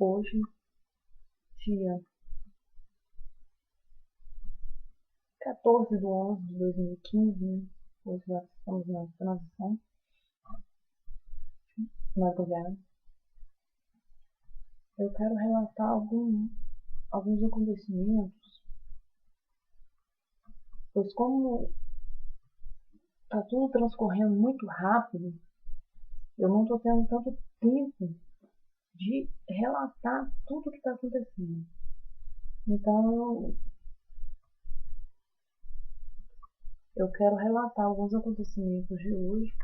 Hoje, dia 14/11/2015, né? Hoje nós estamos na transição, madrugada. Eu quero relatar alguns acontecimentos, pois como está tudo transcorrendo muito rápido, eu não estou tendo tanto tempo de relatar tudo o que está acontecendo. Então, eu quero relatar alguns acontecimentos de hoje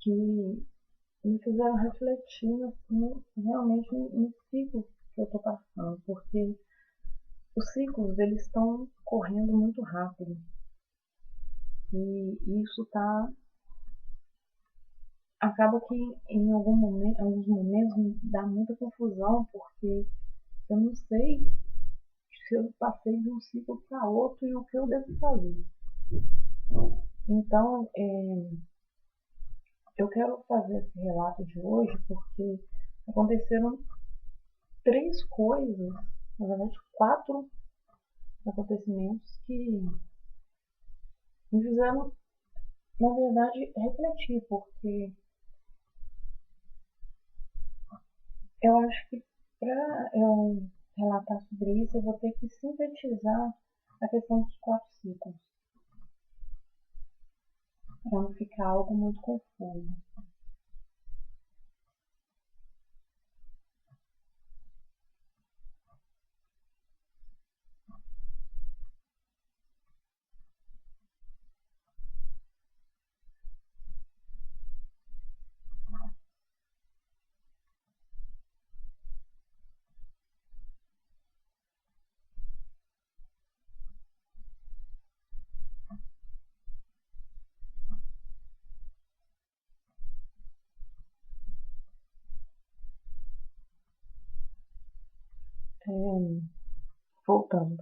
que me fizeram refletir realmente no ciclo que eu estou passando, porque os ciclos eles estão correndo muito rápido e isso acaba que em alguns momentos me dá muita confusão, porque eu não sei se eu passei de um ciclo para outro e o que eu devo fazer. Então, eu quero fazer esse relato de hoje porque aconteceram três coisas, na verdade quatro acontecimentos que me fizeram, na verdade, refletir, porque eu acho que para eu relatar sobre isso eu vou ter que sintetizar a questão dos quatro ciclos, para não ficar algo muito confuso. Voltando.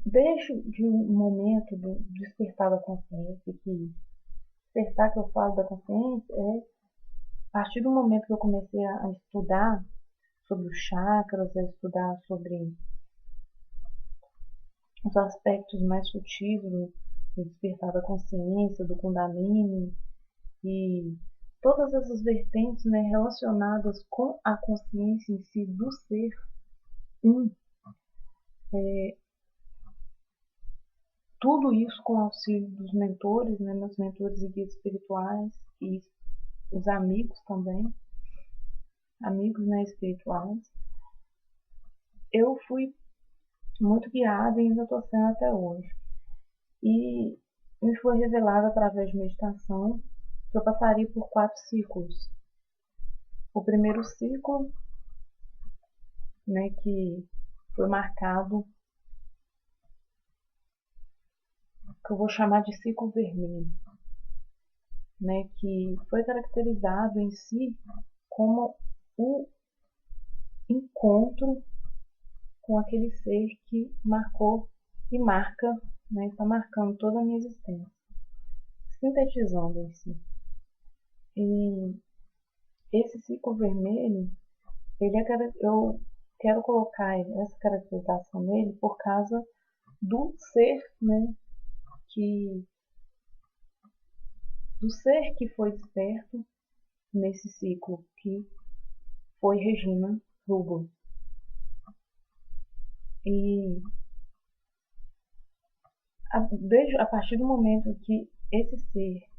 Desde de um momento do despertar da consciência, que despertar que eu falo da consciência é a partir do momento que eu comecei a estudar sobre os chakras, a estudar sobre os aspectos mais sutis do despertar da consciência, do Kundalini e todas essas vertentes, né, relacionadas com a consciência em si do ser um. Tudo isso com o auxílio dos mentores, né, meus mentores e guias espirituais e os amigos também, amigos, né, espirituais. Eu fui muito guiada e ainda estou sendo até hoje. E me foi revelado através de meditação que eu passaria por 4 ciclos. O primeiro ciclo, né, que foi marcado, que eu vou chamar de ciclo vermelho, né, que foi caracterizado em si como o encontro com aquele ser que marcou e marca, né, está marcando toda a minha existência, sintetizando em si. E esse ciclo vermelho, eu quero colocar essa caracterização nele por causa do ser, né, que foi desperto nesse ciclo, que foi Regina Rubel. E a partir do momento que esse ser,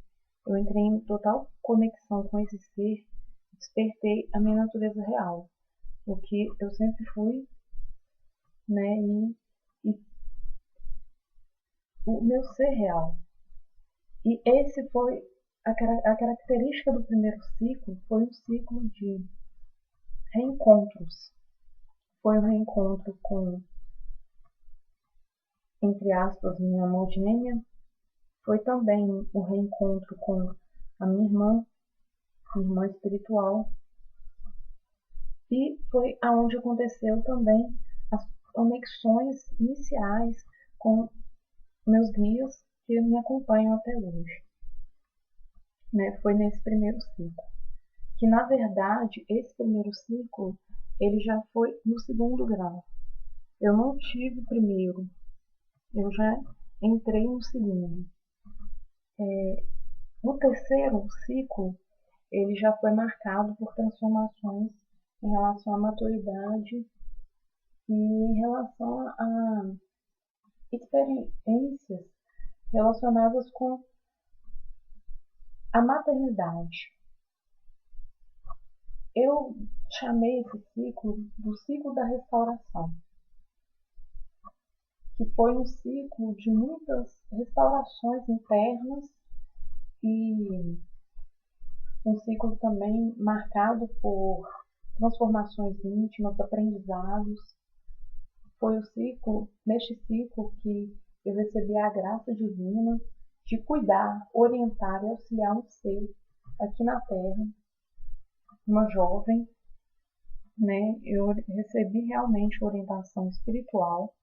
eu entrei em total conexão com esse ser, despertei a minha natureza real, o que eu sempre fui, né, e o meu ser real. E esse foi a característica do primeiro ciclo, foi um ciclo de reencontros. Foi um reencontro com, entre aspas, minha mãe gêmea. Foi também um reencontro com a minha irmã espiritual. E foi aonde aconteceu também as conexões iniciais com meus guias que me acompanham até hoje. Né? Foi nesse primeiro ciclo. que na verdade esse primeiro ciclo ele já foi no segundo grau. Eu não tive o primeiro, eu já entrei no segundo. O terceiro ciclo ele já foi marcado por transformações em relação à maturidade e em relação a experiências relacionadas com a maternidade. Eu chamei esse ciclo do ciclo da restauração, que foi um ciclo de muitas restaurações internas e um ciclo também marcado por transformações íntimas, aprendizados. Foi neste ciclo que eu recebi a graça divina de cuidar, orientar e auxiliar um ser aqui na Terra, uma jovem, né? Eu recebi realmente orientação espiritual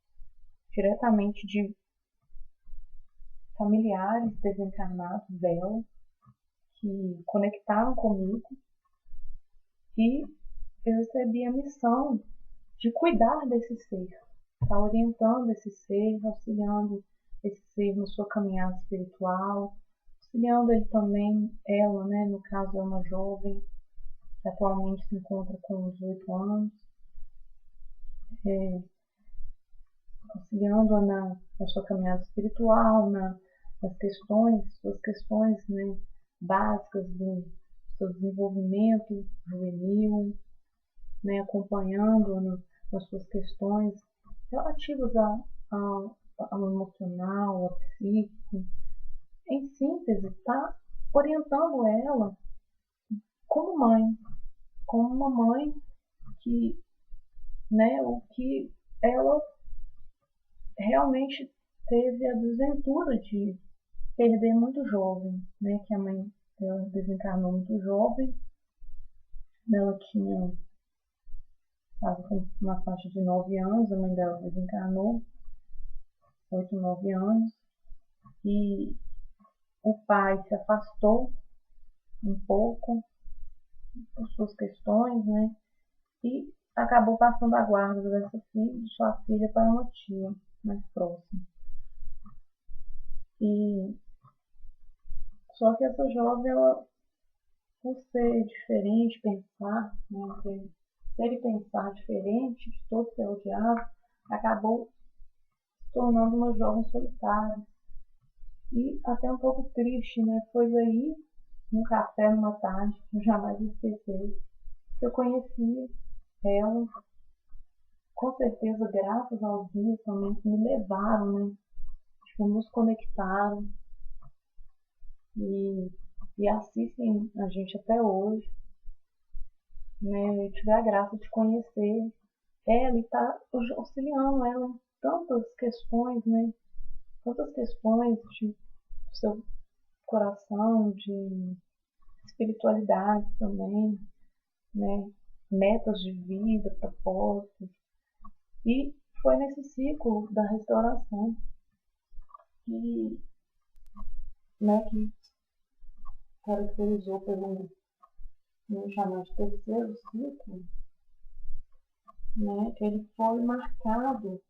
diretamente de familiares desencarnados dela que conectaram comigo e eu recebi a missão de cuidar desse ser, estar orientando esse ser, auxiliando esse ser na sua caminhada espiritual, auxiliando ele também, ela, né, no caso é uma jovem que atualmente se encontra com 18 anos, auxiliando-a na sua caminhada espiritual, suas questões, né, básicas do seu desenvolvimento juvenil, né, acompanhando-a nas suas questões relativas ao emocional, ao psíquico. Em síntese, está orientando ela como mãe, como uma mãe que, né, o que ela realmente teve a desventura de perder muito jovem, né, que a mãe dela desencarnou muito jovem, ela tinha estava com uma faixa de 9 anos, a mãe dela desencarnou, 8, 9 anos, e o pai se afastou um pouco por suas questões, né, e acabou passando a guarda de sua filha para uma tia mais próxima. E só que essa jovem, ela, por ser diferente, pensar, né, ser e pensar diferente de todo que odiava, acabou se tornando uma jovem solitária. E até um pouco triste, né? Foi aí, num café, numa tarde, que eu jamais esqueci, que eu conheci ela, com certeza graças aos guias também que me levaram, né? Tipo, nos conectaram e, e assistem a gente até hoje, né? Eu tive a graça de conhecer ela e estar auxiliando ela em tantas questões, né? Tantas questões do seu coração, de espiritualidade também, né? Metas de vida, propósitos. E foi nesse ciclo da restauração que, né, que caracterizou pelo chamado de terceiro ciclo, né? Ele foi marcado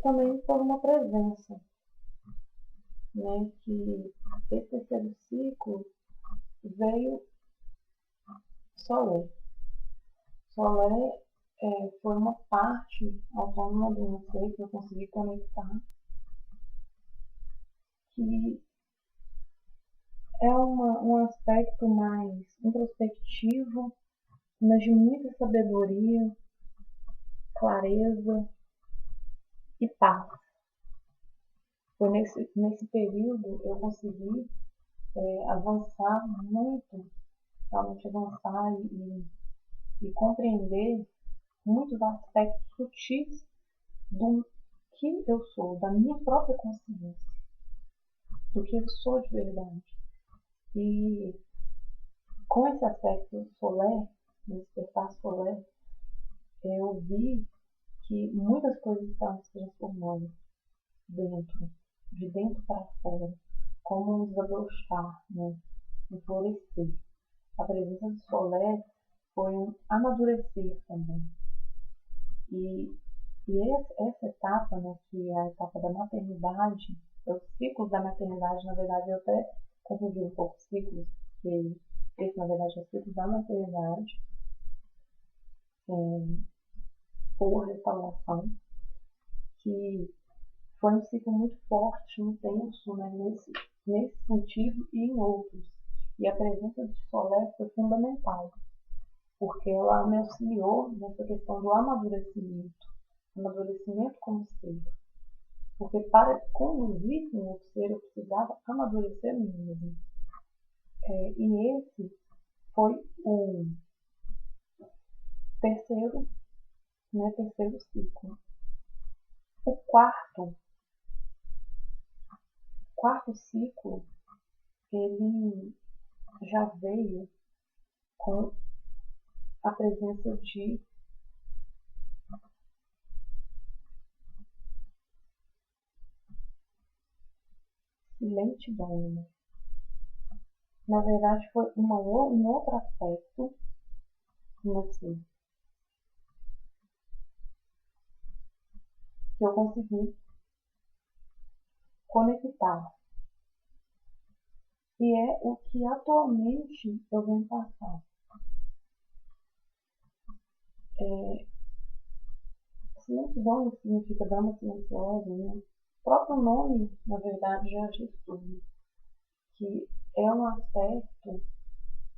também por uma presença, né? Que esse terceiro ciclo veio Solé. Solé foi uma parte autônoma do meu ser que eu consegui conectar, que é um aspecto mais introspectivo, mas de muita sabedoria, clareza e paz. Foi nesse período eu consegui avançar muito, realmente avançar e compreender muitos aspectos sutis do que eu sou, da minha própria consciência, do que eu sou de verdade. E com esse aspecto Solé, despertar Solé, eu vi que muitas coisas estavam se transformando de dentro para fora, como um desabrochar, né? Um florescer. a presença de Solé foi um amadurecer também. E essa etapa, né, que é a etapa da maternidade, os ciclos da maternidade, na verdade, eu até confundi um pouco os ciclos, que esse, na verdade, é o ciclo da maternidade, por restauração, que foi um ciclo muito forte, intenso, né, nesse sentido e em outros. E a presença de Solé foi fundamental, porque ela me auxiliou nessa questão do amadurecimento como ser. Porque para conduzir um outro ser, eu precisava amadurecer mim mesmo. E esse foi o terceiro ciclo. O quarto ciclo, ele já veio com a presença de lentidão. Na verdade, foi um outro aspecto assim, que eu consegui conectar. E é o que atualmente eu venho passar. Lentidão significa dama silenciosa, né? O próprio nome, na verdade, já diz tudo. Que é um aspecto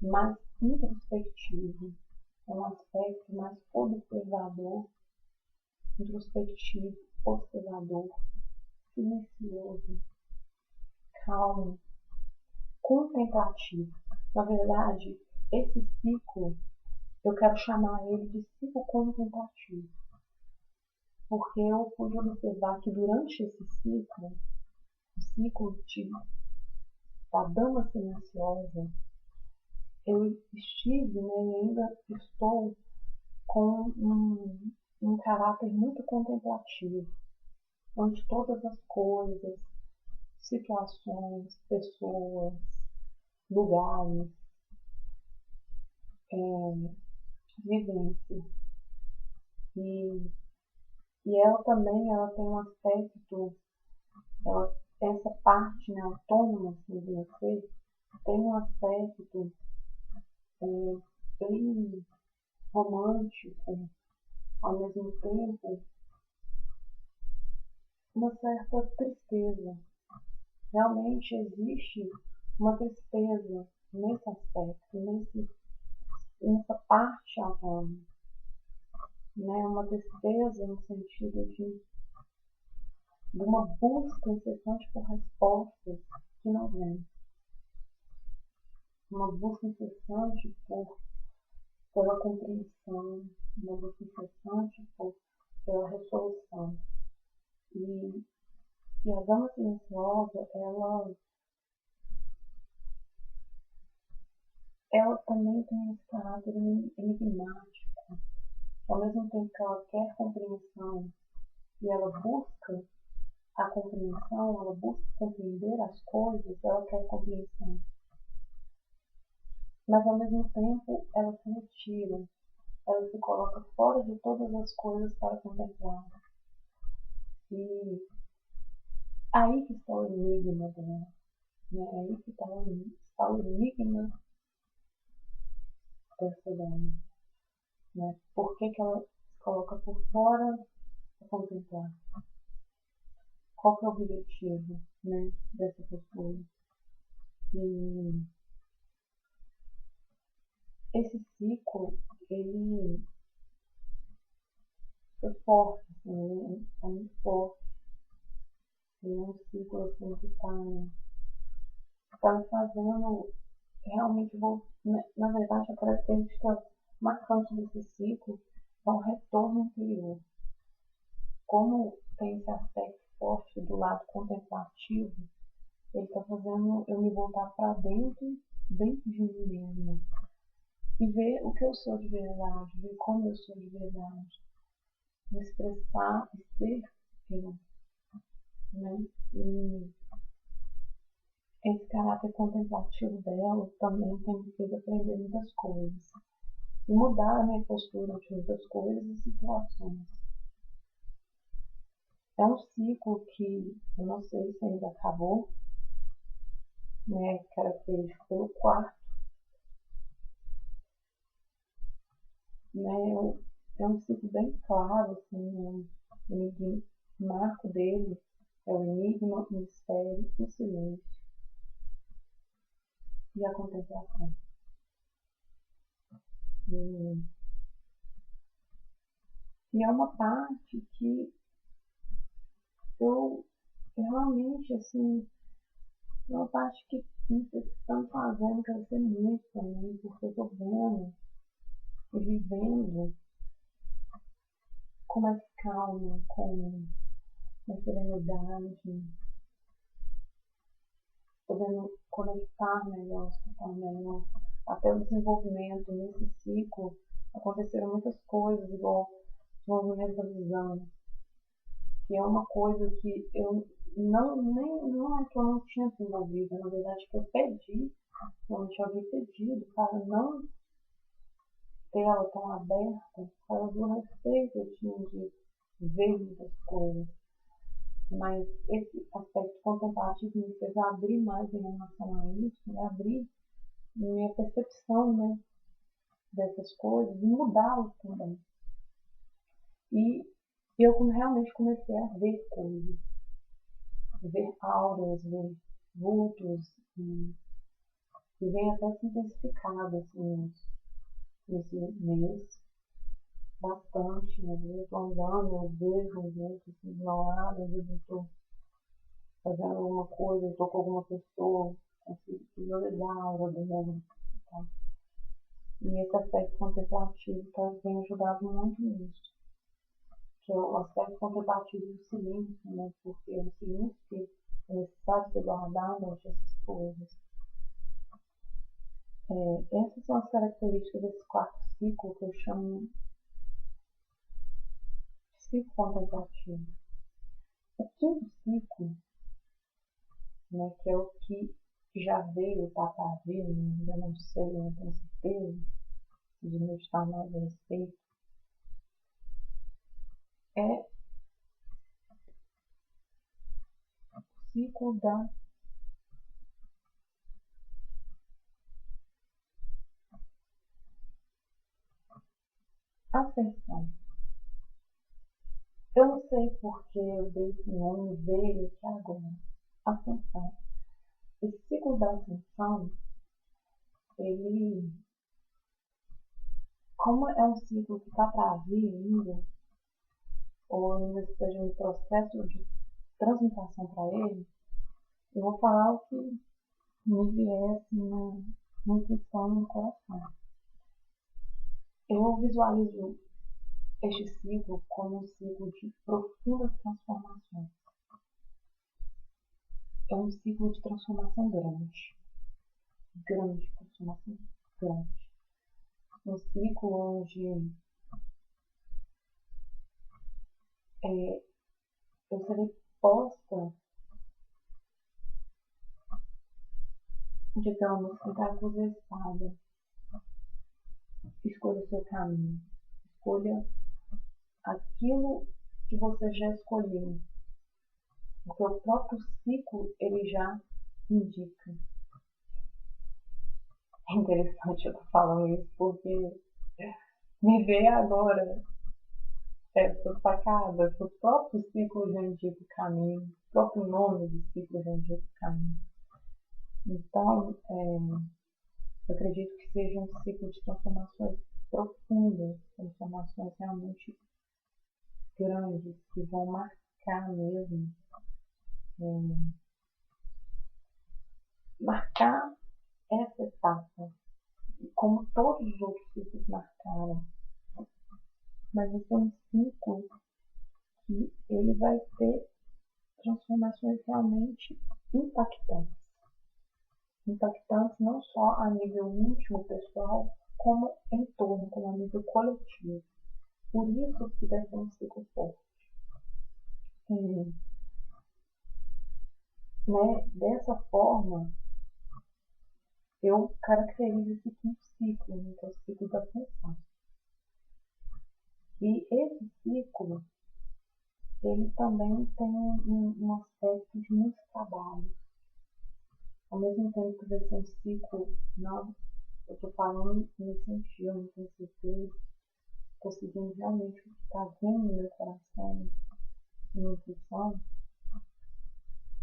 mais introspectivo, é um aspecto mais observador, introspectivo, observador, silencioso, calmo, contemplativo. Na verdade, esse ciclo, eu quero chamar ele de ciclo contemplativo, porque eu pude observar que durante esse ciclo, o ciclo da dama silenciosa, eu estive, né, e ainda estou com um caráter muito contemplativo, onde todas as coisas, situações, pessoas, lugares, vivências. E ela também tem um aspecto, essa parte, né, autônoma, assim, de ser, tem um aspecto bem romântico, ao mesmo tempo uma certa tristeza. Realmente existe uma tristeza nesse aspecto, nessa parte autônoma, né? Uma tristeza no sentido de uma busca incessante por respostas que não vêm, uma busca incessante pela compreensão, uma busca incessante pela resolução. E a dama silenciosa, ela também tem esse caráter enigmático. Ao mesmo tempo que ela quer compreensão e ela busca a compreensão, ela busca compreender as coisas, ela quer compreensão. Mas ao mesmo tempo ela se retira, ela se coloca fora de todas as coisas para contemplar. E aí que está o enigma dela, né? Aí que está o enigma dessa dama, né? Por que ela se coloca por fora para contemplar? Qual que é o objetivo, né, dessa postura? E esse ciclo, ele foi forte, assim, ele é muito forte. Ele é um ciclo assim, que está me fazendo realmente, na verdade, a característica marcante desse ciclo é o retorno interior. Como tem esse aspecto forte do lado contemplativo, ele está fazendo eu me voltar para dentro de mim mesmo. E ver o que eu sou de verdade, ver como eu sou de verdade. Me expressar e ser eu. Né? E esse caráter contemplativo dela também tem me feito aprender muitas coisas e mudar a minha postura de muitas coisas e situações. É um ciclo que eu não sei se ainda acabou, né, característico pelo quarto, né, é um ciclo bem claro, assim, o marco dele é o enigma, o mistério, o silêncio e a contemplação. E é uma parte que eu realmente, assim, é uma parte que vocês estão fazendo crescer muito também, porque eu estou vendo e vivendo com mais calma, com mais serenidade, podendo conectar melhor, escutar melhor. Até o desenvolvimento nesse ciclo aconteceram muitas coisas, igual o desenvolvimento da visão, que é uma coisa que eu não é que eu não tinha desenvolvido, na verdade que eu pedi, realmente eu havia pedido para não ter ela tão aberta, por causa do respeito que eu tinha de ver muitas coisas. Mas esse aspecto contemplativo me fez abrir mais em relação a isso, né? Abrir minha percepção, né, dessas coisas e mudá-las também. E eu realmente comecei a ver coisas, ver auras, ver vultos, e vem até se intensificado assim, nesse mês, bastante. Às vezes eu estou andando, eu vejo um vento assim, do meu lado, às vezes eu estou fazendo alguma coisa, estou com alguma pessoa, consigo visualizar a aura dela. Tá? E esse aspecto contemplativo tem ajudado muito nisso, que é o aspecto contemplativo do silêncio, né? Porque é o silêncio que é necessário ser guardado entre essas coisas. Essas são as características desse quarto ciclo que eu chamo de ciclo contemplativo. O quinto ciclo, né, que é o que já veio, está para vir, ainda não sei, não tenho certeza de meditar mais a respeito, é o ciclo da ascensão. Eu não sei porque eu dei esse nome dele aqui agora. Ascensão. Esse ciclo da ascensão, ele, como é um ciclo que está para vir ainda, ou ainda esteja no processo de transmutação para ele, eu vou falar o que me viesse na intuição e no coração. Eu visualizo este ciclo como um ciclo de profundas transformações. É um ciclo de transformação grande. Grande transformação, grande. Um ciclo onde eu serei posta, digamos, encruzilhada. Escolha o seu caminho. Escolha aquilo que você já escolheu. Porque o próprio ciclo, ele já indica. É interessante eu estar falando isso, porque me ver agora essa sacada, que o próprio ciclo já indica o caminho, o próprio nome do ciclo já indica o caminho. Então, eu acredito que seja um ciclo de transformações profundas, transformações realmente grandes, que vão marcar mesmo, marcar essa etapa, como todos os outros ciclos marcaram. Mas esse é um ciclo que ele vai ter transformações realmente impactantes. Impactantes não só a nível íntimo, pessoal, como em torno, como a nível coletivo. Por isso que deve ser um ciclo forte. Né? Dessa forma, eu caracterizo isso como ciclo, né, que é o ciclo da função. E esse ciclo, ele também tem um aspecto de muito trabalho. Ao mesmo tempo que vai ser um ciclo, não, eu estou falando nesse sentido, não tenho certeza, conseguindo realmente o que está vindo no meu coração, na minha intuição,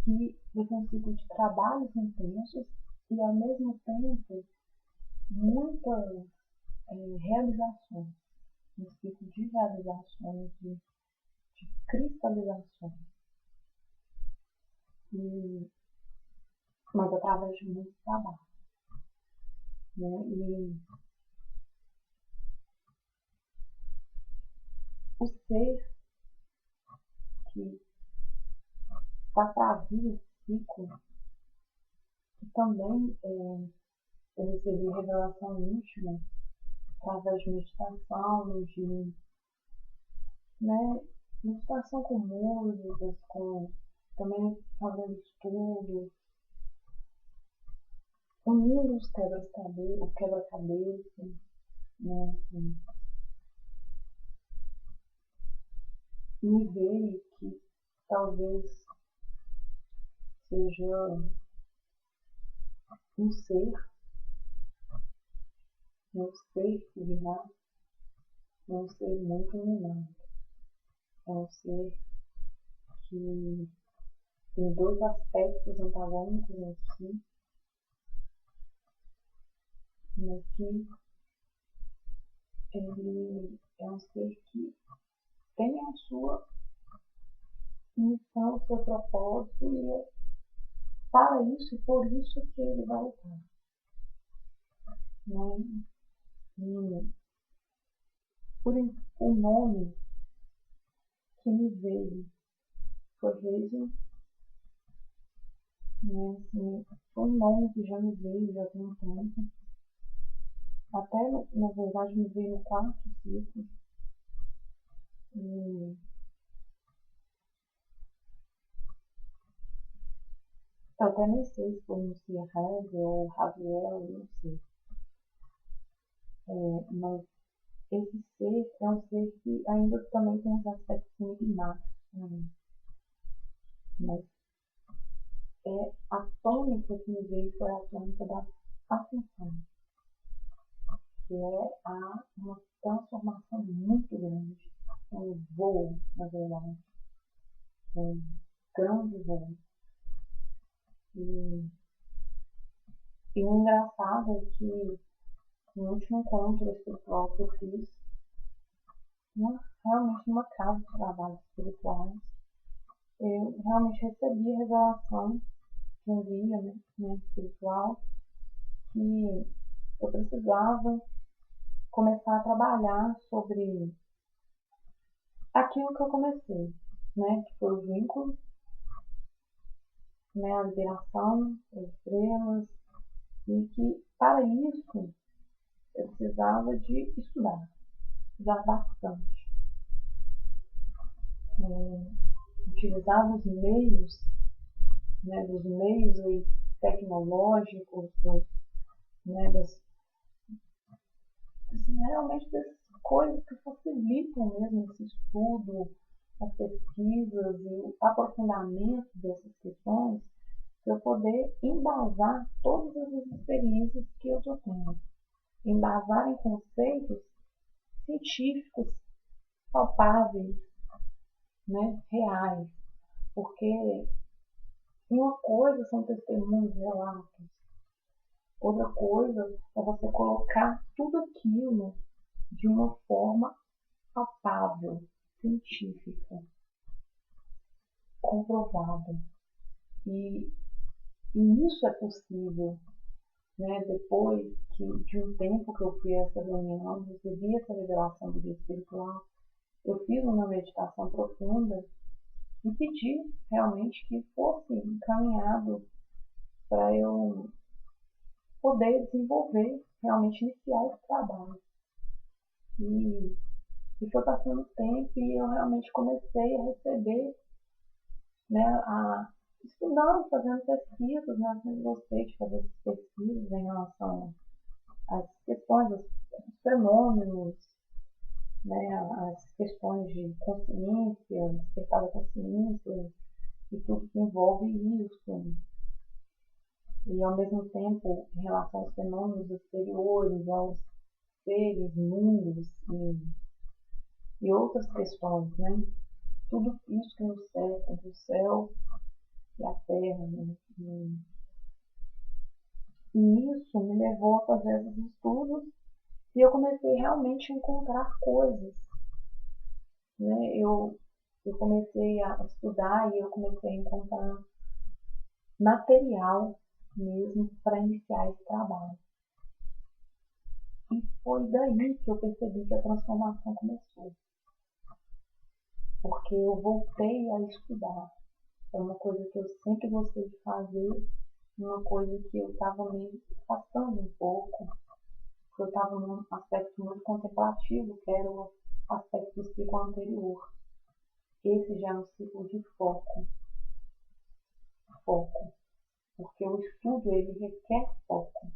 que vai ser um ciclo de trabalhos intensos e, ao mesmo tempo, muitas realizações, um ciclo de realizações, de cristalizações, mas através de muito trabalho. Né? E o ser que está para vir esse ciclo, que também eu recebi revelação íntima através de meditação, de meditação com músicas, com também fazendo estudos, unindo os quebra-cabeça, o quebra-cabeça, né, assim, me veio que talvez seja um ser, um ser que virá, um ser muito iluminado, é um ser que tem dois aspectos antagônicos em si, mas que ele é um ser que tem a sua missão, o seu propósito, e é para isso e por isso que ele vai lutar. Né? E o nome que me veio foi Rezo, né? Assim, foi um nome que já me veio já tem um tempo. Até, na verdade, me veio no quarto ciclo. E eu até nem sei se pronuncia Rezo ou Raziel, não sei. Mas esse ser é um ser que ainda também tem uns aspectos enigmáticos, né? Mas a tônica que me veio foi a tônica da ascensão, que é uma transformação muito grande, um voo, na verdade, um grande voo. E o engraçado é que no último encontro espiritual que eu fiz, realmente numa casa de trabalhos espirituais, eu realmente recebi a revelação de um guia, né, espiritual, que eu precisava começar a trabalhar sobre aquilo que eu comecei, né, que foi o vínculo, né, a liberação, as estrelas, e que para isso eu precisava de estudar bastante, utilizar os meios, né, dos meios aí tecnológicos, né, realmente das coisas que facilitam mesmo esse estudo, as pesquisas e o aprofundamento dessas questões, para eu poder embasar todas as experiências que eu estou tendo, embasar em conceitos científicos palpáveis, né, reais, porque uma coisa são testemunhos, relatos, outra coisa é você colocar tudo aquilo de uma forma palpável, científica, comprovada. E isso é possível, né? Depois de um tempo que eu fui a essa reunião, recebi essa revelação do guia espiritual, eu fiz uma meditação profunda e pedi realmente que fosse encaminhado para eu poder desenvolver, realmente iniciar esse trabalho. E foi passando o tempo e eu realmente comecei a receber, né, estudando, fazendo pesquisas, né? Eu sempre gostei de fazer essas pesquisas em relação às questões, aos fenômenos, né? As questões de consciência, despertar da consciência e tudo que envolve isso. E, ao mesmo tempo, em relação aos fenômenos exteriores, aos seres, mundos e outras questões, né? Tudo isso que nos cerca, do céu e a terra, né? E isso me levou a fazer esses estudos e eu comecei realmente a encontrar coisas, né? Eu comecei a estudar e eu comecei a encontrar material mesmo para iniciar esse trabalho. E foi daí que eu percebi que a transformação começou. Porque eu voltei a estudar. É uma coisa que eu sempre gostei de fazer, uma coisa que eu estava me afastando um pouco, porque eu estava num aspecto muito contemplativo, que era o aspecto do ciclo anterior. Esse já é um ciclo de foco, porque o estudo ele requer foco.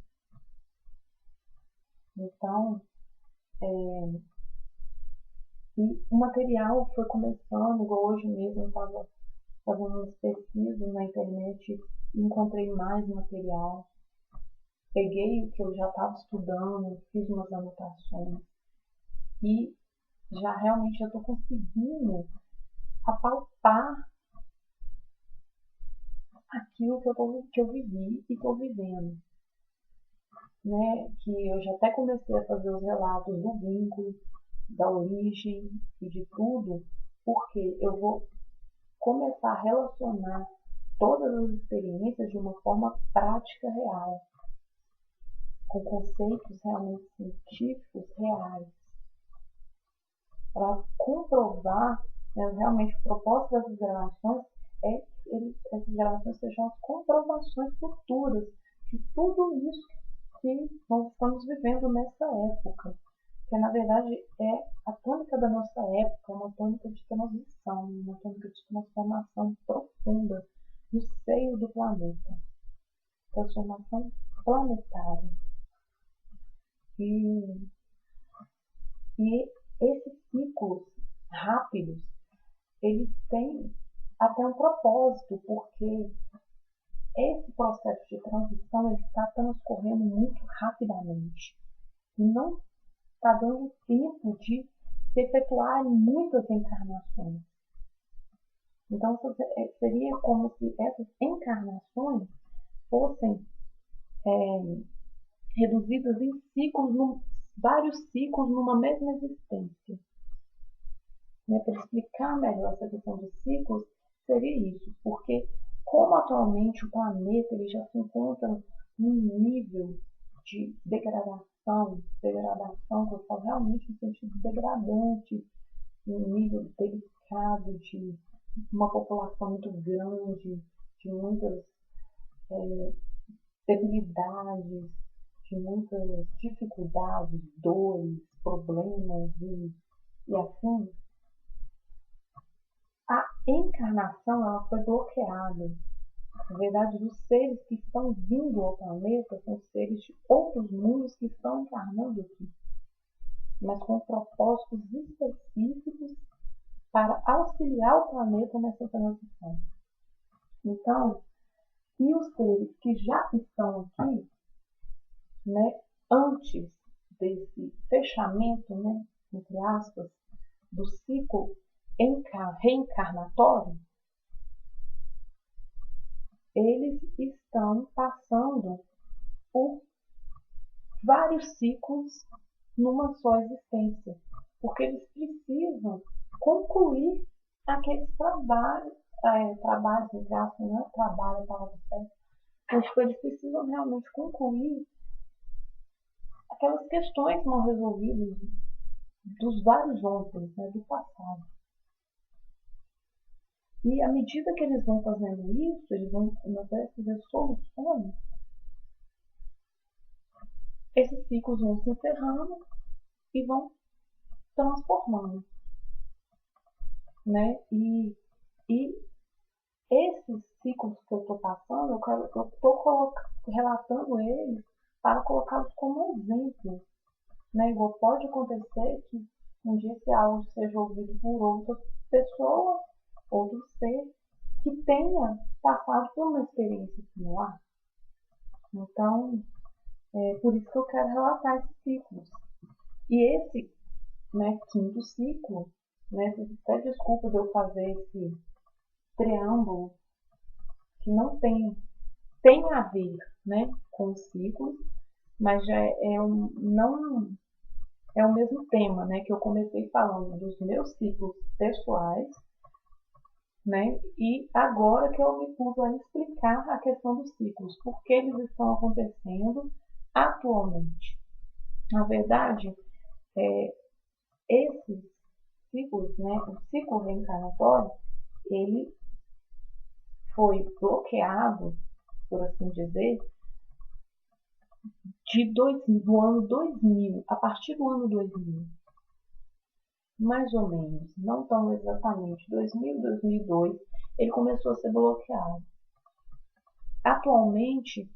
Então, e o material foi começando, igual hoje mesmo eu estava fazendo umas pesquisas na internet e encontrei mais material. Peguei o que eu já estava estudando, fiz umas anotações e já realmente estou conseguindo apalpar aquilo que eu vivi e estou vivendo. Né? Que eu já até comecei a fazer os relatos do vínculo, da origem e de tudo, porque eu vou começar a relacionar todas as experiências de uma forma prática real, com conceitos realmente científicos reais, para comprovar, né, realmente o propósito dessas gravações é que essas gravações sejam as comprovações futuras de tudo isso que nós estamos vivendo nessa época, que na verdade é a tônica da nossa época, uma tônica de transição, uma tônica de transformação profunda no seio do planeta, transformação planetária. E, e esses ciclos rápidos, eles têm até um propósito, porque esse processo de transição ele está transcorrendo muito rapidamente. Não está dando tempo de se efetuarem muitas encarnações. Então, seria como se essas encarnações fossem reduzidas em ciclos, vários ciclos numa mesma existência. Né? Para explicar melhor essa questão dos ciclos, seria isso, porque como atualmente o planeta ele já se encontra num nível de degradação que eu falo realmente no sentido degradante, num nível delicado de uma população muito grande, de muitas debilidades, de muitas dificuldades, dores, problemas e assim, a encarnação ela foi bloqueada. Na verdade, os seres que estão vindo ao planeta são seres de outros mundos que estão encarnando aqui, mas com propósitos específicos para auxiliar o planeta nessa transição. Então, e os seres que já estão aqui, né, antes desse fechamento, né, entre aspas, do ciclo reencarnatório, eles estão passando por vários ciclos numa só existência, porque eles precisam concluir aqueles trabalhos, entre aspas, não é trabalho a palavra certa, mas eles precisam realmente concluir aquelas questões mal resolvidas dos vários ontem, né, do passado. E à medida que eles vão fazendo isso, eles vão fazer soluções, esses ciclos vão se encerrando e vão transformando. Né? E esses ciclos que eu estou passando, eu estou relatando eles para colocá-los como exemplo, né? Igual pode acontecer que um dia esse áudio seja ouvido por outra pessoa, outro ser, que tenha passado por uma experiência similar. Então, é por isso que eu quero relatar esses ciclos. E esse, né, quinto ciclo, né, até desculpa de eu fazer esse preâmbulo, que não tem a ver, né, com os ciclos, mas já não é o mesmo tema, né, que eu comecei falando dos meus ciclos pessoais, né, e agora que eu me pus a explicar a questão dos ciclos, por que eles estão acontecendo atualmente. Na verdade, esses ciclos, né, o ciclo reencarnatório, ele foi bloqueado, por assim dizer, do ano 2000, a partir do ano 2000, mais ou menos, não tão exatamente, 2000, 2002, ele começou a ser bloqueado. Atualmente,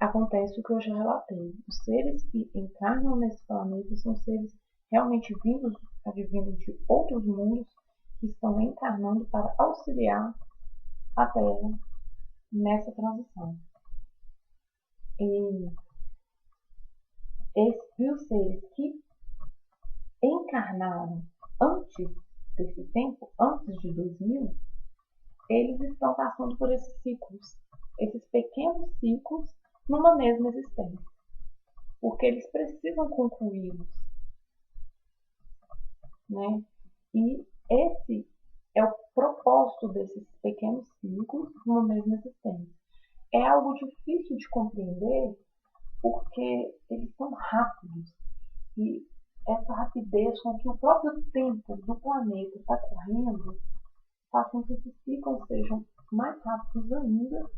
acontece o que eu já relatei. Os seres que encarnam nesse planeta são seres realmente advindos de outros mundos, que estão encarnando para auxiliar a Terra nessa transição. E os seres que encarnaram antes desse tempo, antes de 2000, eles estão passando por esses ciclos, esses pequenos ciclos numa mesma existência, porque eles precisam concluí-los, né? E esse é o propósito desses pequenos ciclos numa mesma existência. É algo difícil de compreender porque eles são rápidos e essa rapidez com que o próprio tempo do planeta está correndo faz com que esses ciclos sejam mais rápidos ainda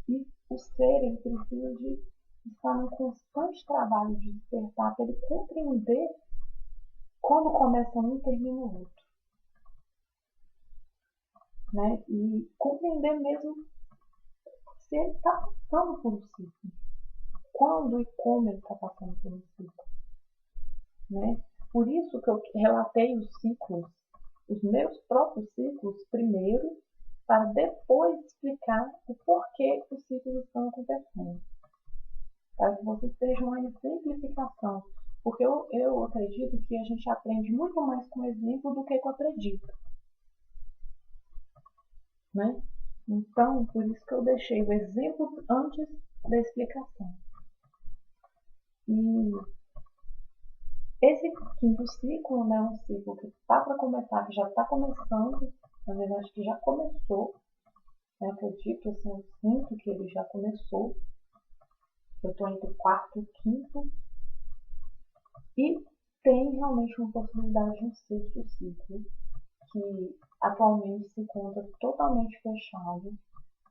e o ser ele precisa de estar num constante trabalho de despertar para ele compreender quando começa um e termina o outro, né? E compreender mesmo se ele está passando por um ciclo, quando e como ele está passando por um ciclo, né? Por isso que eu relatei os ciclos, os meus próprios ciclos primeiro, para depois explicar o porquê os ciclos estão acontecendo, para que vocês sejam uma exemplificação, porque eu acredito que a gente aprende muito mais com exemplo do que com acredito, né? Então, por isso que eu deixei o exemplo antes da explicação. E esse quinto ciclo, né, um ciclo que está para começar, que já está começando, na verdade que já começou, né, acredito, assim, eu sinto que ele já começou, eu estou entre o quarto e o quinto, e tem realmente uma possibilidade de um sexto ciclo, que atualmente se encontra totalmente fechado.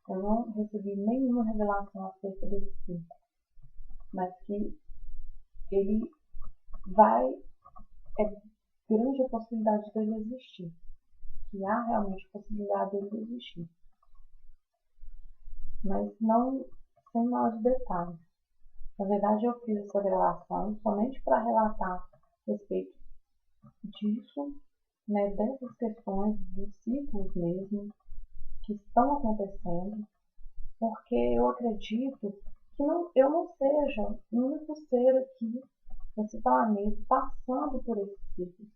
Eu não recebi nenhuma revelação acerca desse ciclo, mas que ele vai, é grande a possibilidade dele existir, que há realmente possibilidade dele existir, mas não sem maiores detalhes. Na verdade, eu fiz essa gravação somente para relatar a respeito disso, né, dessas questões dos ciclos mesmo que estão acontecendo, porque eu acredito que eu não seja o único ser aqui nesse planeta passando por esse ciclo.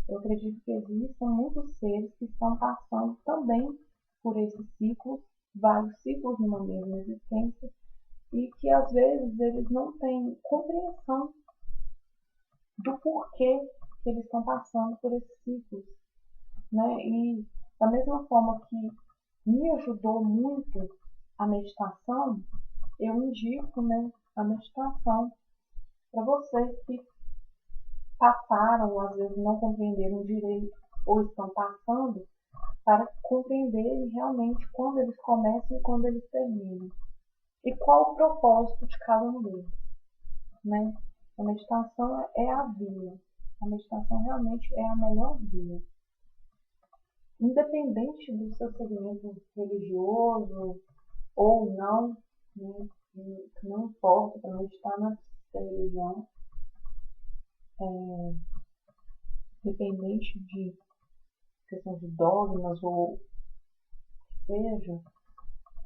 Eu acredito que existam muitos seres que estão passando também por esses ciclos, vários ciclos numa mesma existência, e que às vezes eles não têm compreensão do porquê que eles estão passando por esses ciclos, né? E da mesma forma que me ajudou muito a meditação, eu indico, né, a meditação para vocês que passaram, ou às vezes não compreenderam direito, ou estão passando, para compreenderem realmente quando eles começam e quando eles terminam. E qual o propósito de cada um deles, né? A meditação é a via. A meditação realmente é a melhor via. independente do seu segmento religioso ou não, né, que não importa para meditar na religião, independente de questão de dogmas ou que seja,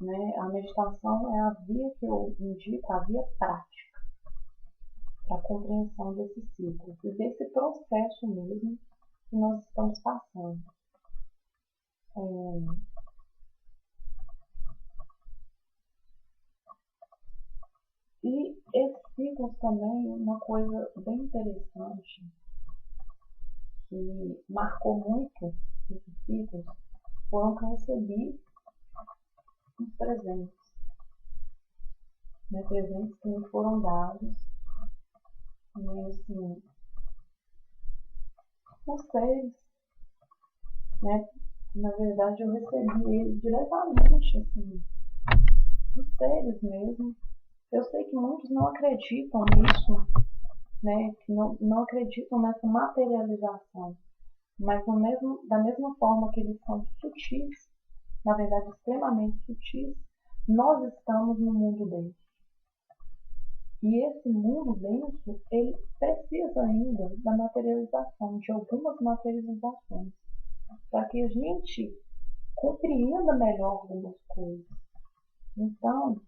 né, a meditação é a via que eu indico, a via prática para a compreensão desse ciclo e desse processo mesmo que nós estamos passando. E esses ciclos também, uma coisa bem interessante que marcou muito esses ciclos, foram que eu recebi uns presentes, né, presentes que me foram dados, né, assim, por seres, né, na verdade eu recebi eles diretamente, assim, dos seres mesmo. Eu sei que muitos não acreditam nisso, né, que não acreditam nessa materialização, mas da mesma forma que eles são sutis, na verdade extremamente sutis, nós estamos no mundo denso. E esse mundo denso, ele precisa ainda da materialização, de algumas materializações, para que a gente compreenda melhor algumas coisas. Então,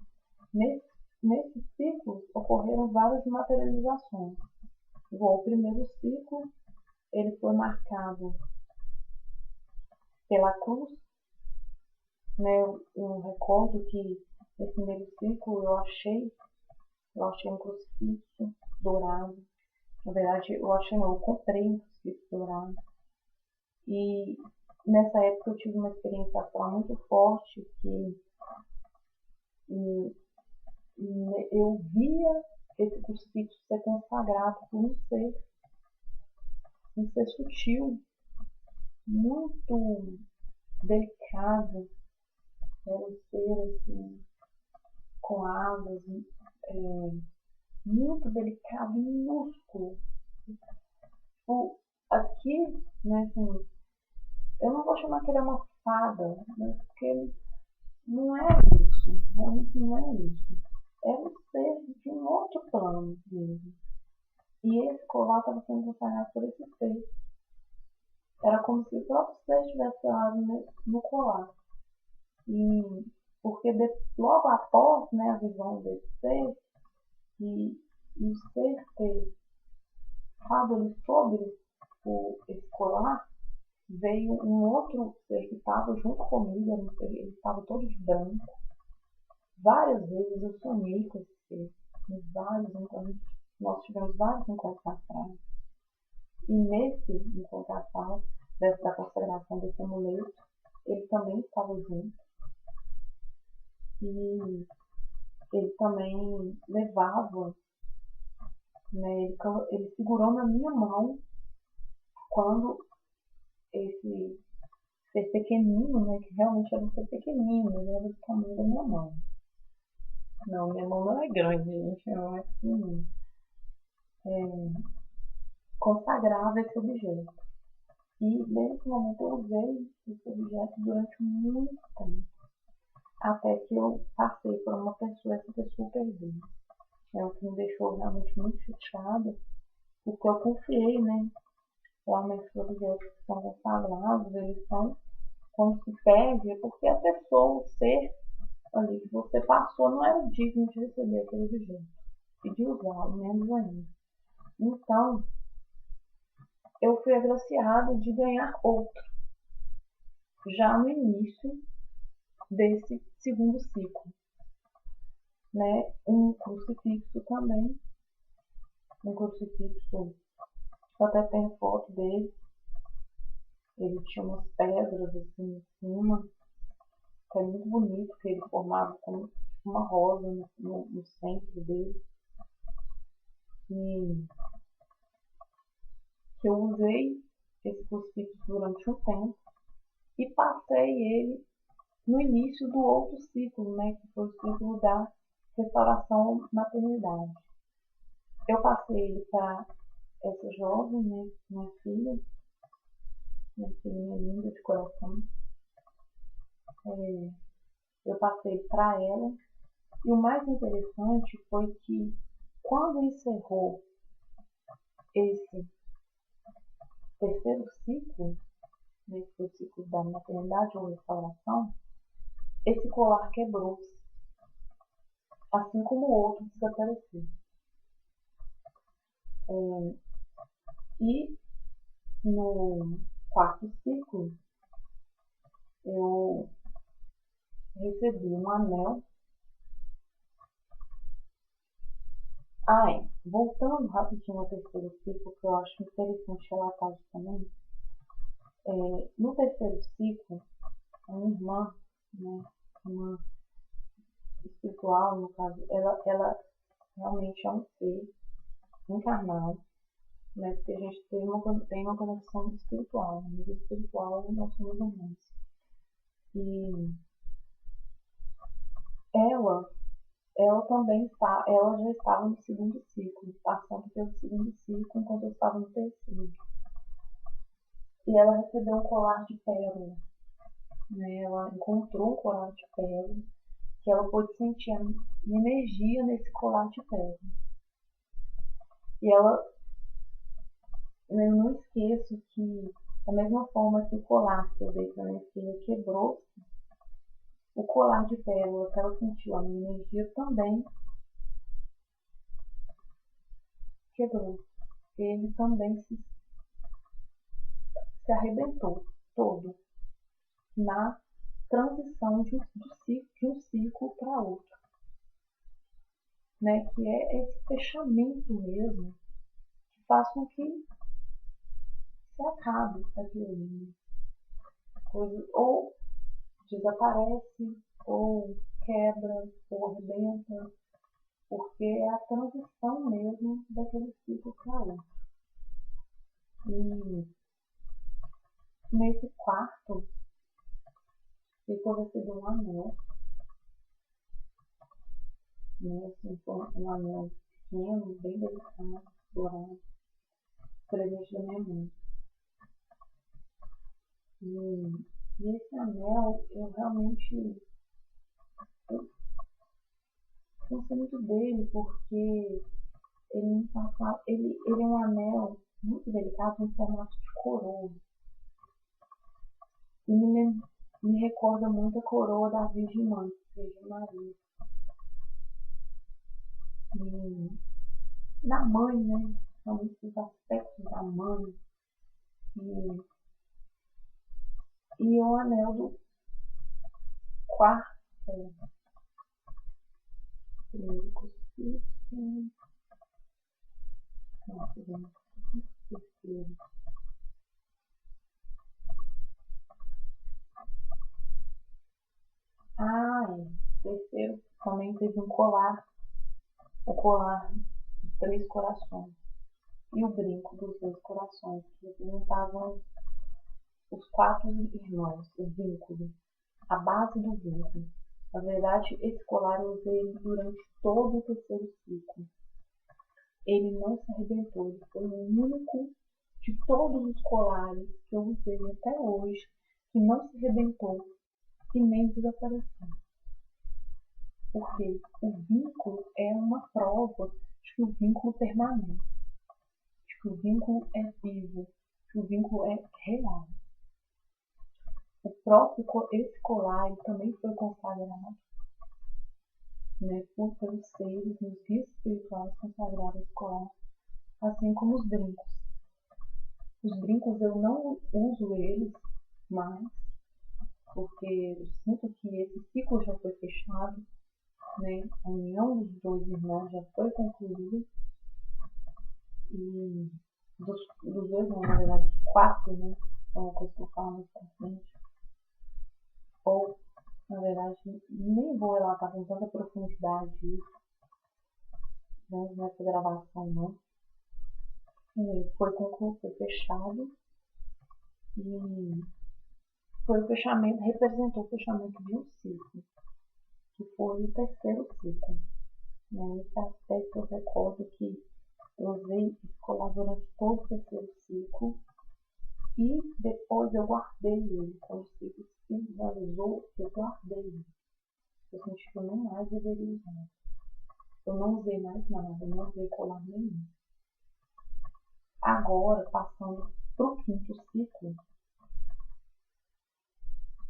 nesse ciclo ocorreram várias materializações. Igual o primeiro ciclo, ele foi marcado pela cruz, né? Eu recordo que nesse primeiro ciclo eu achei um crucifixo dourado. Na verdade, eu comprei um crucifixo dourado. E nessa época eu tive uma experiência astral muito forte que eu via esse crucifixo ser consagrado por um ser sutil, muito delicado, era um ser assim, com asas, muito delicado, minúsculo. Aqui, né, assim, eu não vou chamar que ele é uma fada, né, porque não é isso, realmente não é isso. É um ser de um outro plano mesmo. E esse colar estava sendo consagrado por esse ser. Era como se o próprio ser estivesse lá no colar. E porque logo após, né, a visão desse ser, e o ser ter estado ali sobre esse colar, veio um outro ser que estava junto comigo, ele estava todo de branco. Várias vezes eu sonhei com esse ser, nós tivemos vários encontros astrais. E nesse encontro astral, da consagração desse amuleto, ele também estava junto. E ele também levava, né, ele segurou na minha mão quando esse ser pequenino, né, que realmente era um ser pequenino, ele era do tamanho da minha mão. Não, minha mão não é grande, gente, minha mão é pequenininha. Consagrava esse objeto. E nesse momento eu usei esse objeto durante muito tempo. Até que eu passei por uma pessoa, essa pessoa perdeu. É o que me deixou realmente muito chateada, porque eu confiei, né? Realmente os objetos que são consagrados, eles são, quando se perde, é porque a pessoa, o ser ali que você passou, não era digno de receber aquele objeto e de usá-lo, menos ainda. Então, eu fui agraciada de ganhar outro, já no início desse segundo ciclo, né? Um crucifixo também, um crucifixo, eu até tenho foto dele, ele tinha umas pedras assim em cima, que é muito bonito, que ele formava como uma rosa no centro dele, e que eu usei esse crucifixo durante um tempo e passei ele no início do outro ciclo, né, que foi o ciclo da restauração maternidade. Eu passei ele para essa jovem, né, minha filha, minha filhinha linda de coração. Eu passei para ela. E o mais interessante foi que, quando encerrou esse terceiro ciclo, né, que foi o ciclo da maternidade ou restauração, esse colar quebrou-se, assim como o outro desapareceu. E no quarto ciclo, eu recebi um anel. Voltando rapidinho ao terceiro ciclo, que eu acho interessante relatar isso também. No terceiro ciclo, a minha irmã, né, uma espiritual, no caso, ela realmente é um ser encarnado, né, porque a gente tem uma conexão espiritual, no nível espiritual nós somos irmãos. E ela também ela já estava no segundo ciclo, passando pelo segundo ciclo enquanto eu estava no terceiro. E ela recebeu um colar de pérola, né? Ela encontrou um colar de pérola, que ela pôde sentir a energia nesse colar de pérola. E eu não esqueço que, da mesma forma que o colar que eu dei para minha filha quebrou, o colar de pérola que ela sentiu a minha energia também quebrou. Ele também se arrebentou todo na transição de um ciclo para outro, né? Que é esse fechamento mesmo, que faz com que se acabe aquilo, coisa ou desaparece, ou quebra, ou arrebenta, porque é a transição mesmo daquele ciclo para outro. E nesse quarto, eu recebi um anel, né? Assim, um anel pequeno, bem delicado, dourado, presente da minha mãe. E esse anel, eu realmente gostei muito dele, porque ele é um anel muito delicado, em formato de coroa. E me recorda muito a coroa da Virgem Mãe, Virgem Maria. E da mãe, né? São esses aspectos da mãe. E o anel do quarto, primeiro crucifixo, terceiro. Terceiro também teve um colar, o colar dos 3 corações e o brinco dos 2 corações, que representavam os 4 irmãos, o vínculo, a base do vínculo. Na verdade, esse colar eu usei durante todo o terceiro ciclo. Ele não se arrebentou, ele foi o único de todos os colares que eu usei até hoje que não se arrebentou e nem desapareceu. Porque o vínculo é uma prova de que o vínculo permanece, de que o vínculo é vivo, de que o vínculo é real. Esse colar também foi consagrado, né, pelos seres, nos guias espirituais consagraram esse colar, assim como os brincos. Os brincos eu não uso eles mais, porque eu sinto que esse ciclo já foi fechado, né? A união dos 2 irmãos já foi concluída. E dos 2 não, na verdade, dos 4, né? É uma coisa que eu falo mais pra frente. Ou, na verdade, nem vou relatar com tanta profundidade isso, né, nessa gravação, não. Foi concluído, foi fechado. E foi o fechamento, representou o fechamento de um ciclo, que foi o terceiro ciclo. Nesse aspecto eu recordo que eu usei escolar durante todo o terceiro ciclo, E depois eu guardei ele. Quando o ciclo se finalizou, eu guardei ele. Eu senti que eu não mais deveria usar. Eu não usei mais nada, eu não usei colar nenhum. Agora, passando para o quinto ciclo,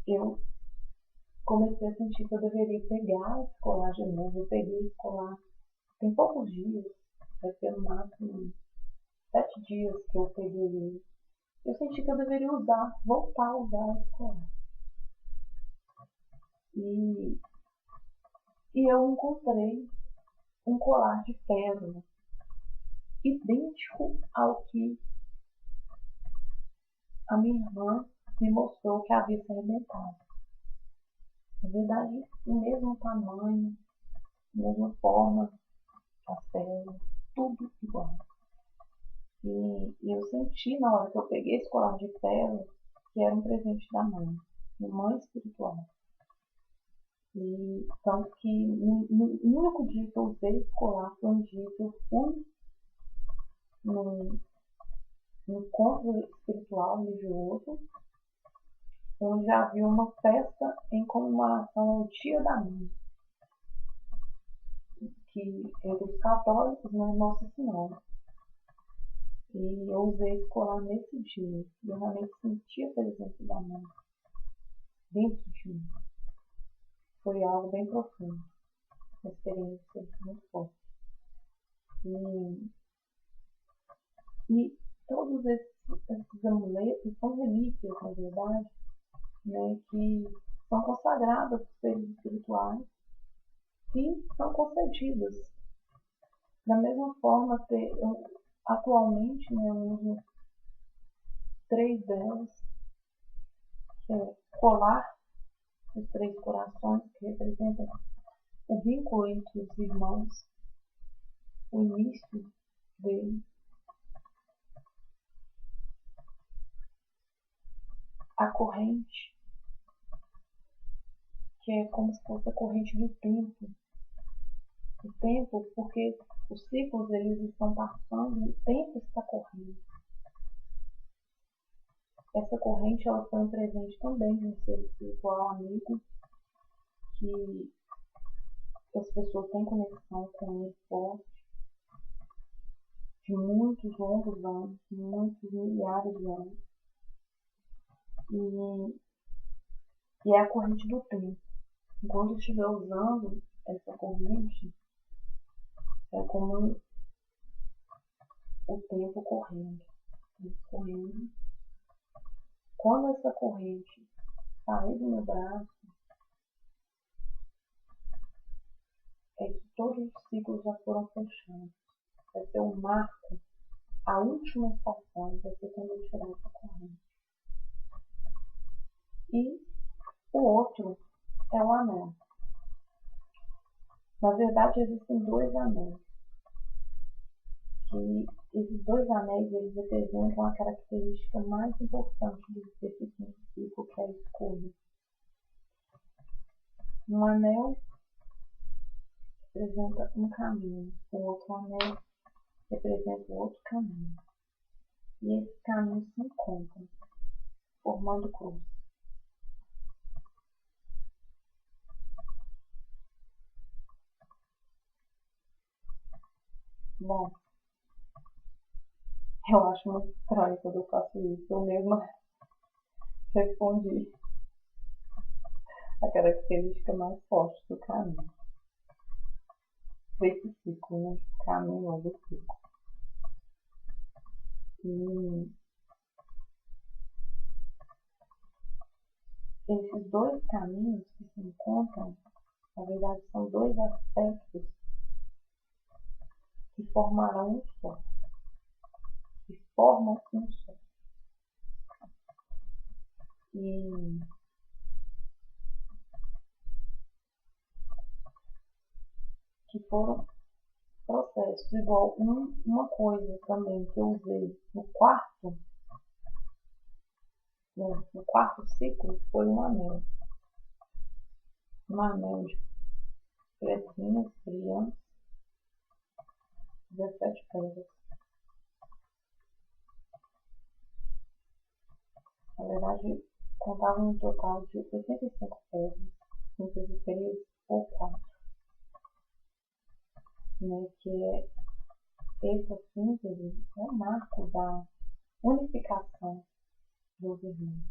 eu comecei a sentir que eu deveria pegar esse colar de novo. Eu peguei esse colar tem poucos dias, vai ser no máximo 7 dias que eu peguei ele. Eu senti que eu deveria usar, voltar a usar esse colar. E eu encontrei um colar de pérola, idêntico ao que a minha irmã me mostrou que havia se arrebentado. Na verdade, o mesmo tamanho, a mesma forma, as pérolas, tudo igual. E eu senti na hora que eu peguei esse colar de pérola que era um presente da mãe, minha mãe espiritual. E tanto que no único dia que eu usei esse colar foi um dia que eu fui num encontro espiritual religioso, onde havia uma festa em comemoração ao Dia da Mãe, que entre os católicos, né, Nossa Senhora. E eu usei esse colar nesse dia. E eu realmente senti a presença da mãe dentro de mim. Foi algo bem profundo, uma experiência muito forte. E todos esses amuletos são relíquias, na verdade, né, que são consagradas por seres espirituais e são concedidas. Da mesma forma, atualmente, né, eu uso 3 delas, que é colar dos 3 corações, que representam o vínculo entre os irmãos, o início dele, a corrente, que é como se fosse a corrente do tempo. O tempo, porque os ciclos eles estão passando e o tempo está correndo. Essa corrente ela foi um presente também de um ser espiritual amigo, que as pessoas têm conexão com ele forte, de muitos longos anos, muitos milhares de anos. E é a corrente do tempo. Enquanto eu estiver usando essa corrente, é como o tempo correndo. Quando essa corrente sair do meu braço, é que todos os ciclos já foram fechados. Vai ser um marco, a última estação vai ser quando eu tirar essa corrente. E o outro é o anel. Na verdade, existem 2 anéis. Que esses 2 anéis eles representam a característica mais importante desse quinto ciclo, que é a escolha. Um anel representa um caminho, o outro anel representa o outro caminho. E esses caminhos se encontram, formando cruz. Bom, eu acho muito estranho quando eu faço isso. Eu mesma respondi a característica mais forte do caminho. Desse ciclo, né? Caminho ou do ciclo. E esses 2 caminhos que se encontram, na verdade, são 2 aspectos que formarão um só. Que formam um só. E que foram processos igual uma coisa também que eu usei no quarto, né, no quarto ciclo, foi um anel. Um anel de pedrinhas brilhantes, 17 pedras. Na verdade, contavam um total de 85 pedras, entre 3 ou 4, né, que é essa síntese é o marco da unificação dos irmãos.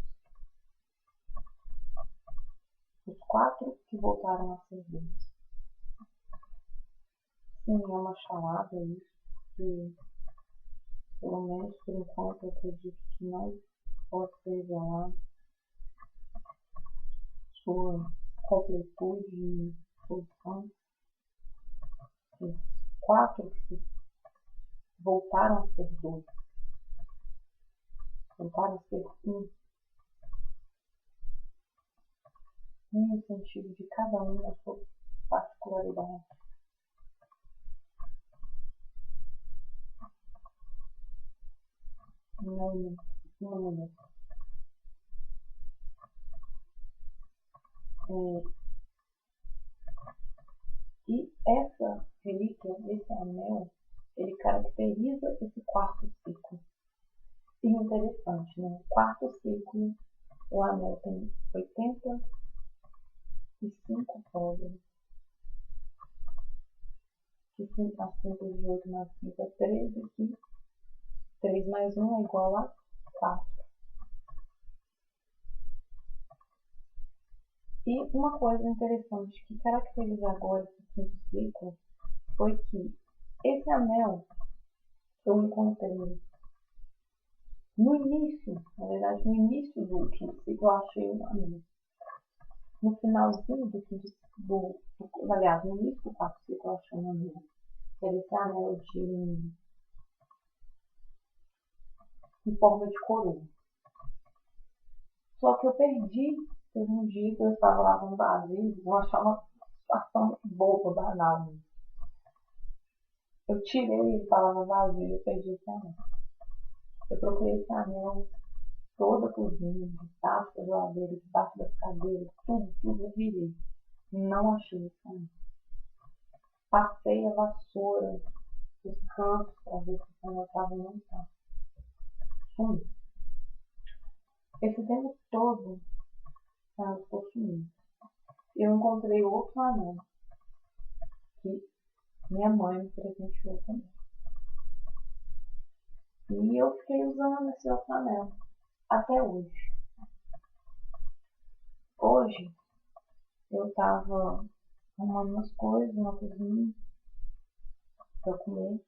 Os 4 que voltaram a ser 2. Sim, é uma chamada isso, que pelo menos por enquanto eu acredito que não pode ser revelar sua completude e solução. Os 4 que voltaram a ser 2, voltaram a ser um no sentido de cada um da sua particularidade. Uma mulher. E essa relíquia, esse anel, ele caracteriza esse 4º ciclo. E interessante, né? O 4º ciclo, o anel tem 85 pedras. Que a síntese de 8 mais 5 é 13 aqui. 3 mais 1 é igual a 4. E uma coisa interessante que caracteriza agora esse 5º ciclo foi que esse anel eu encontrei no início, na verdade no início do 5º ciclo eu achei um anel. No finalzinho do 5º ciclo, aliás, no início do 4º ciclo eu achei um anel. Era esse anel em forma de coroa. Só que eu perdi. Teve um dia que eu estava lavando vasilhas, eu achava uma situação boba, banal. Eu tirei ele para lavar vasilha e eu perdi esse anel. Eu procurei esse anel toda a cozinha, debaixo da geladeira, debaixo das cadeiras, tudo eu virei. Não achei esse anel. Passei a vassoura dos cantos para ver se esse anel estava ou não estava. Sumiu. Esse tempo todo ficou sumido. Eu encontrei outro anel que minha mãe me presenteou também. E eu fiquei usando esse outro anel até hoje. Hoje eu estava arrumando umas coisas na cozinha para comer.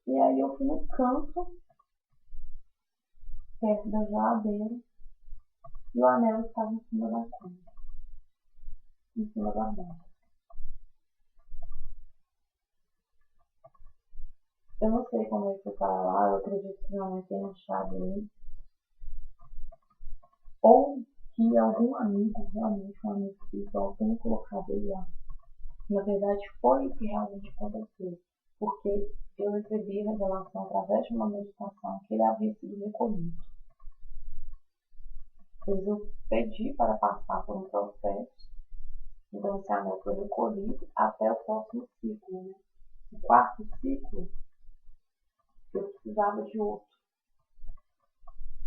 E aí eu fui no canto, perto da geladeira, e o anel estava em cima da cama, em cima da banca. Eu não sei como é que foi para lá, eu acredito que minha mãe tenha achado ele. Ou que algum amigo, realmente um amigo espiritual, tenha colocado ele lá. Na verdade, foi o que realmente aconteceu. Porque eu recebi a revelação através de uma meditação que ele havia sido recolhido. Pois eu pedi para passar por um processo. Então, esse anel foi recolhido até o próximo ciclo. Né? O 4º ciclo, eu precisava de outro.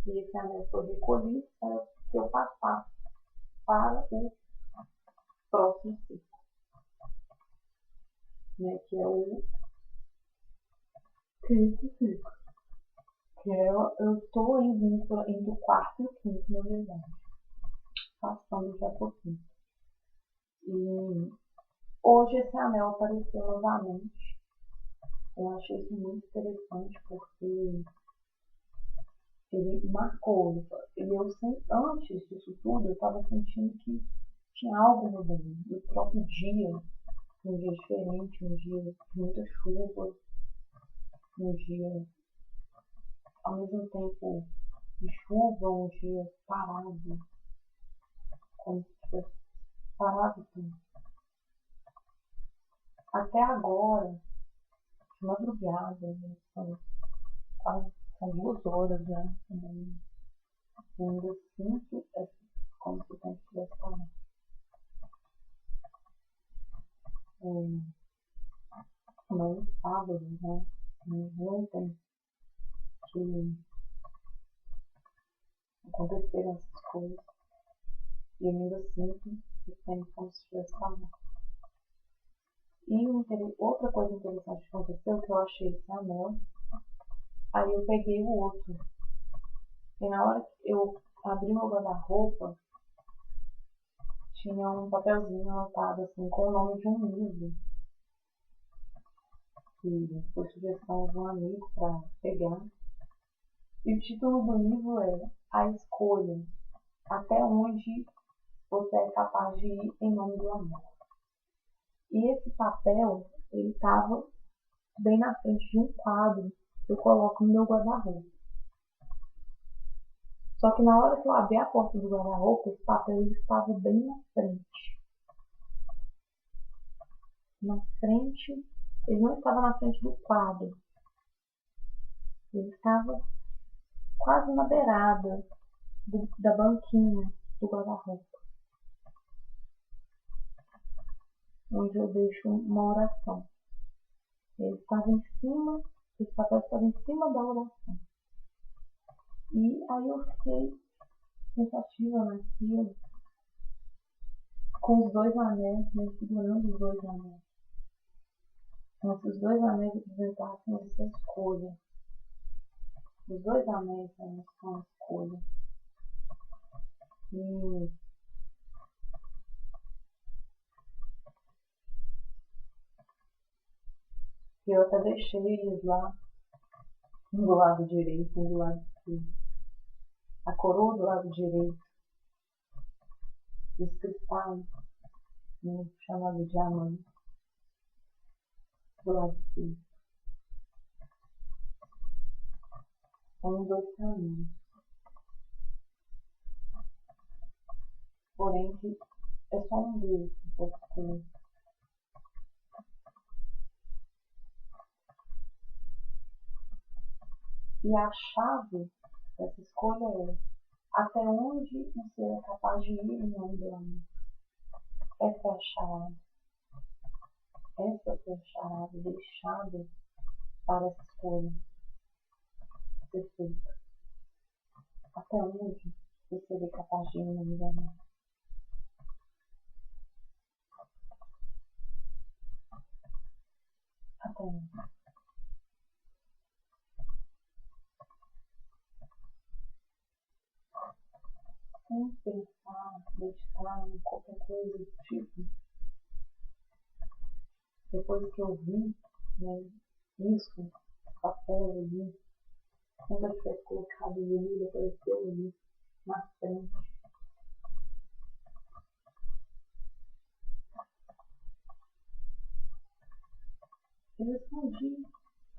E esse anel foi recolhido para que eu passasse para o próximo ciclo. Né? Que é o 5º ciclo. Que eu estou indo entre o 4º e o 5º, na verdade. Passando já por 5º. E hoje esse anel apareceu novamente. Eu achei isso muito interessante porque ele marcou. Antes disso tudo, eu estava sentindo que tinha algo mudando. No próprio dia, um dia diferente, um dia de muita chuva, um dia ao mesmo tempo de chuva, um dia parado, como se tivesse parado tudo. Até agora, de madrugada, né, são 2 horas já, também. Eu ainda sinto como se o tempo estivesse parado. Mas sábado, né, ontem, que aconteceram essas coisas. E eu ainda sinto o tempo como se estivesse parado. E outra coisa interessante que aconteceu, que eu achei esse anel, aí eu peguei o outro. E na hora que eu abri meu guarda-roupa, tinha um papelzinho anotado assim, com o nome de um livro. Que foi sugestão de um amigo para pegar. E o título do livro é A Escolha, até onde você é capaz de ir em nome do amor. E esse papel, ele estava bem na frente de um quadro que eu coloco no meu guarda-roupa. Só que na hora que eu abri a porta do guarda-roupa, esse papel ele estava bem na frente. Na frente, ele não estava na frente do quadro. Ele estava quase na beirada da banquinha do guarda-roupa, onde eu deixo uma oração. Ele estava em cima, esse papel estava em cima da oração. E aí eu fiquei pensativa naquilo, com os dois anéis, né, segurando os dois anéis. Como se os dois anéis representassem essa escolha. Os dois anéis são a escolha. E eu até deixei eles lá, um do lado direito, um do lado esquerdo. A coroa do lado direito, os cristais, né, chamado diamante, do lado esquerdo. São dois caminhos. Porém, que é só um deles que pode escolher. E a chave dessa escolha é até onde você é capaz de ir em nome do amor. Essa é a charada. Essa é a charada deixada para essa escolha ser feita. Até onde você é capaz de ir em nome do amor. Até onde. Sem pensar, meditar em qualquer coisa do tipo. Depois que eu vi, né, isso, papel ali, quando eu tivesse colocado ele apareceu ali na frente. Eu respondi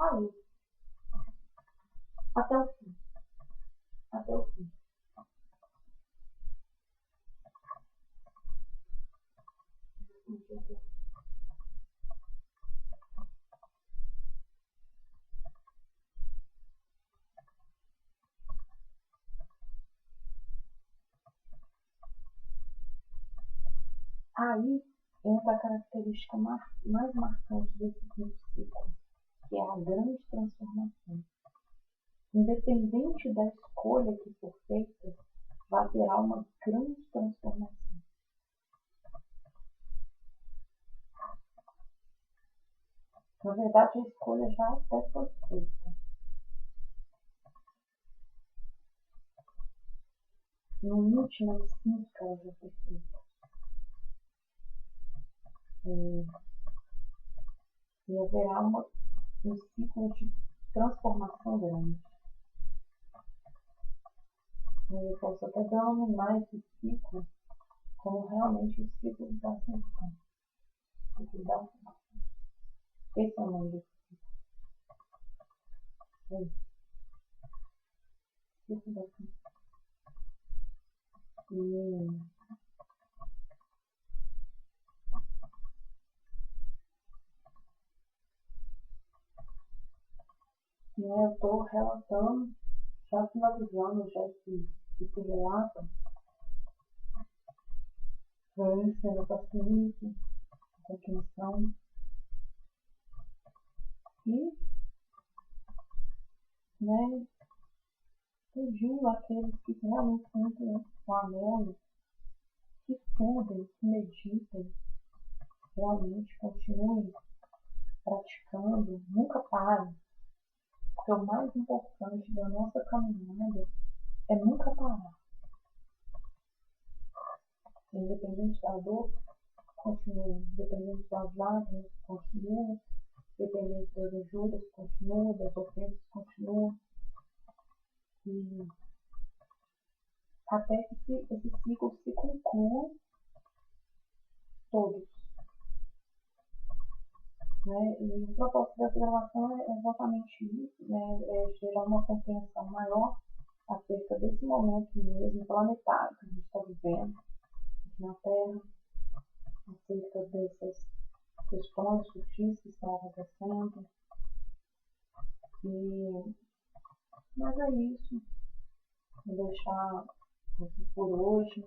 a isso, até o fim. Até o fim. Aí entra a característica mais marcante desse quinto ciclo, que é a grande transformação. Independente da escolha que for feita, vai haverá uma grande transformação. Na verdade, a escolha já até foi feita. No último, eu sinto que ela já foi feita. E haverá um ciclo de transformação grande. E eu posso até denominar esse ciclo como realmente o ciclo da ascensão. Ciclo da ascensão. Esse é o nome desse ciclo. Ciclo da ascensão. E eu estou relatando, já finalizando já esse relato, sendo a paciência, a compreensão e, né, pedindo àqueles que realmente sentem o anelo, que estudem, que meditem, realmente continuem praticando, nunca parem, porque o mais importante da nossa caminhada é nunca parar. Independente da dor, continua. Independente das lágrimas, continua. Independente das injúrias, continua. Das ofensas, continua. E até que esse ciclo se conclua todos. Né? E o propósito dessa gravação é exatamente isso, né? É gerar uma compreensão maior acerca desse momento mesmo planetário que a gente está vivendo aqui na Terra, acerca dessas questões sutis que estão acontecendo. Mas é isso. Vou deixar aqui por hoje.